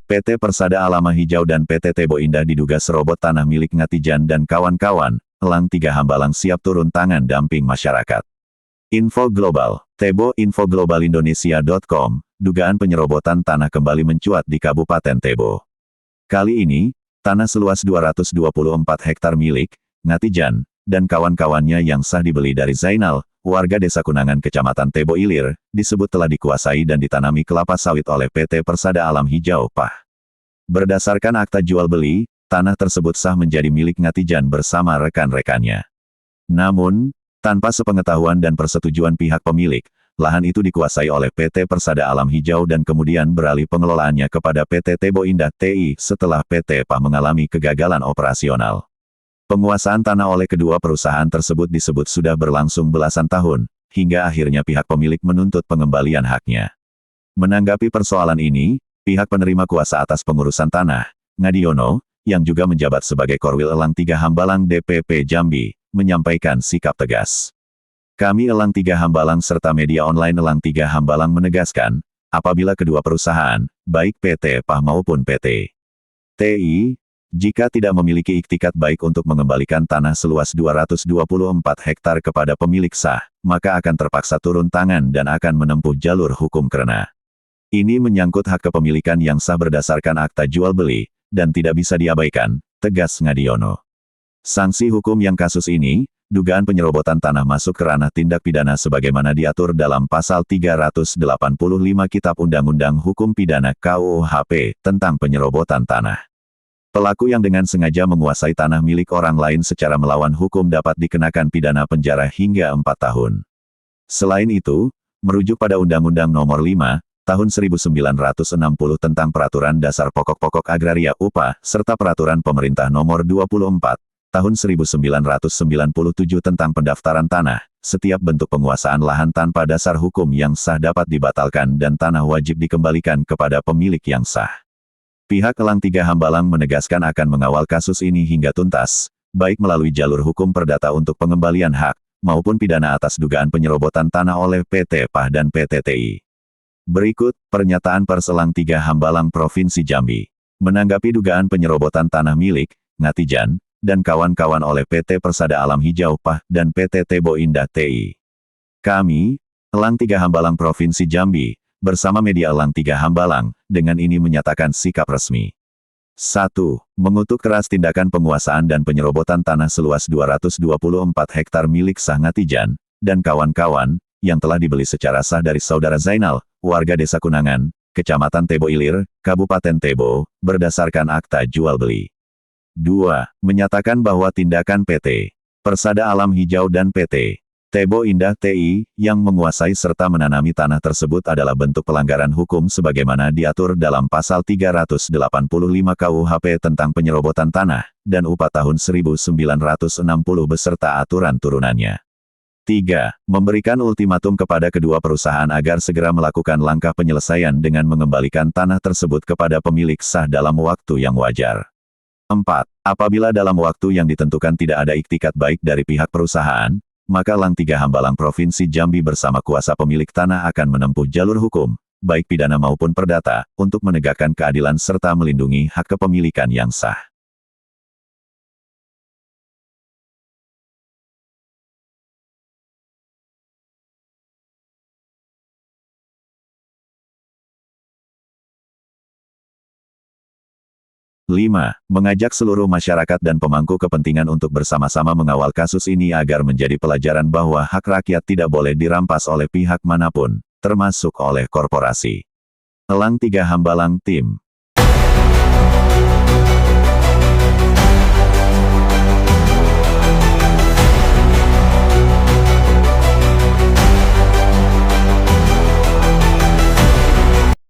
PT Persada Alama Hijau dan PT Tebo Indah diduga serobot tanah milik Ngatijan dan kawan-kawan. Elang 3 Hambalang siap turun tangan damping masyarakat. Info Global, Tebo Info Global Indonesia.com, dugaan penyerobotan tanah kembali mencuat di Kabupaten Tebo. Kali ini, tanah seluas 224 hektar milik Ngatijan dan kawan-kawannya yang sah dibeli dari Zainal, warga Desa Kunangan Kecamatan Tebo Ilir, disebut telah dikuasai dan ditanami kelapa sawit oleh PT Persada Alam Hijau PAH. Berdasarkan akta jual beli, tanah tersebut sah menjadi milik Ngatijan bersama rekan-rekannya. Namun, tanpa sepengetahuan dan persetujuan pihak pemilik, lahan itu dikuasai oleh PT Persada Alam Hijau dan kemudian beralih pengelolaannya kepada PT Tebo Indah TI setelah PT PAH mengalami kegagalan operasional. Penguasaan tanah oleh kedua perusahaan tersebut disebut sudah berlangsung belasan tahun, hingga akhirnya pihak pemilik menuntut pengembalian haknya. Menanggapi persoalan ini, pihak penerima kuasa atas pengurusan tanah, Ngadiono, yang juga menjabat sebagai Korwil Elang 3 Hambalang DPP Jambi, menyampaikan sikap tegas. Kami Elang 3 Hambalang serta media online Elang 3 Hambalang menegaskan, apabila kedua perusahaan, baik PT PAH maupun PT TI, jika tidak memiliki iktikat baik untuk mengembalikan tanah seluas 224 hektar kepada pemilik sah, maka akan terpaksa turun tangan dan akan menempuh jalur hukum karena ini menyangkut hak kepemilikan yang sah berdasarkan akta jual beli, dan tidak bisa diabaikan, tegas Ngadiono. Sanksi hukum yang kasus ini, dugaan penyerobotan tanah masuk ke ranah tindak pidana sebagaimana diatur dalam Pasal 385 Kitab Undang-Undang Hukum Pidana KUHP tentang penyerobotan tanah. Pelaku yang dengan sengaja menguasai tanah milik orang lain secara melawan hukum dapat dikenakan pidana penjara hingga 4 tahun. Selain itu, merujuk pada Undang-Undang Nomor 5, Tahun 1960 tentang Peraturan Dasar Pokok-Pokok Agraria UPA, serta Peraturan Pemerintah Nomor 24, Tahun 1997 tentang Pendaftaran Tanah, setiap bentuk penguasaan lahan tanpa dasar hukum yang sah dapat dibatalkan dan tanah wajib dikembalikan kepada pemilik yang sah. Pihak Elang 3 Hambalang menegaskan akan mengawal kasus ini hingga tuntas, baik melalui jalur hukum perdata untuk pengembalian hak, maupun pidana atas dugaan penyerobotan tanah oleh PT PAH dan PT TI. Berikut, pernyataan Pers Elang 3 Hambalang Provinsi Jambi. Menanggapi dugaan penyerobotan tanah milik Ngatijan dan kawan-kawan oleh PT Persada Alam Hijau PAH dan PT Tebo Indah TI. Kami, Elang 3 Hambalang Provinsi Jambi, bersama media Elang 3 Hambalang, dengan ini menyatakan sikap resmi. 1. Mengutuk keras tindakan penguasaan dan penyerobotan tanah seluas 224 hektar milik sah Ngatijan dan kawan-kawan, yang telah dibeli secara sah dari Saudara Zainal, warga Desa Kunangan, Kecamatan Tebo Ilir, Kabupaten Tebo, berdasarkan akta jual beli. 2. Menyatakan bahwa tindakan PT Persada Alam Hijau dan PT Tebo Indah TI, yang menguasai serta menanami tanah tersebut adalah bentuk pelanggaran hukum sebagaimana diatur dalam Pasal 385 KUHP tentang penyerobotan tanah, dan UPA tahun 1960 beserta aturan turunannya. 3. Memberikan ultimatum kepada kedua perusahaan agar segera melakukan langkah penyelesaian dengan mengembalikan tanah tersebut kepada pemilik sah dalam waktu yang wajar. 4. Apabila dalam waktu yang ditentukan tidak ada iktikat baik dari pihak perusahaan, maka Elang 3 Hambalang Provinsi Jambi bersama kuasa pemilik tanah akan menempuh jalur hukum, baik pidana maupun perdata, untuk menegakkan keadilan serta melindungi hak kepemilikan yang sah. Lima, mengajak seluruh masyarakat dan pemangku kepentingan untuk bersama-sama mengawal kasus ini agar menjadi pelajaran bahwa hak rakyat tidak boleh dirampas oleh pihak manapun, termasuk oleh korporasi. Elang 3 Hambalang Tim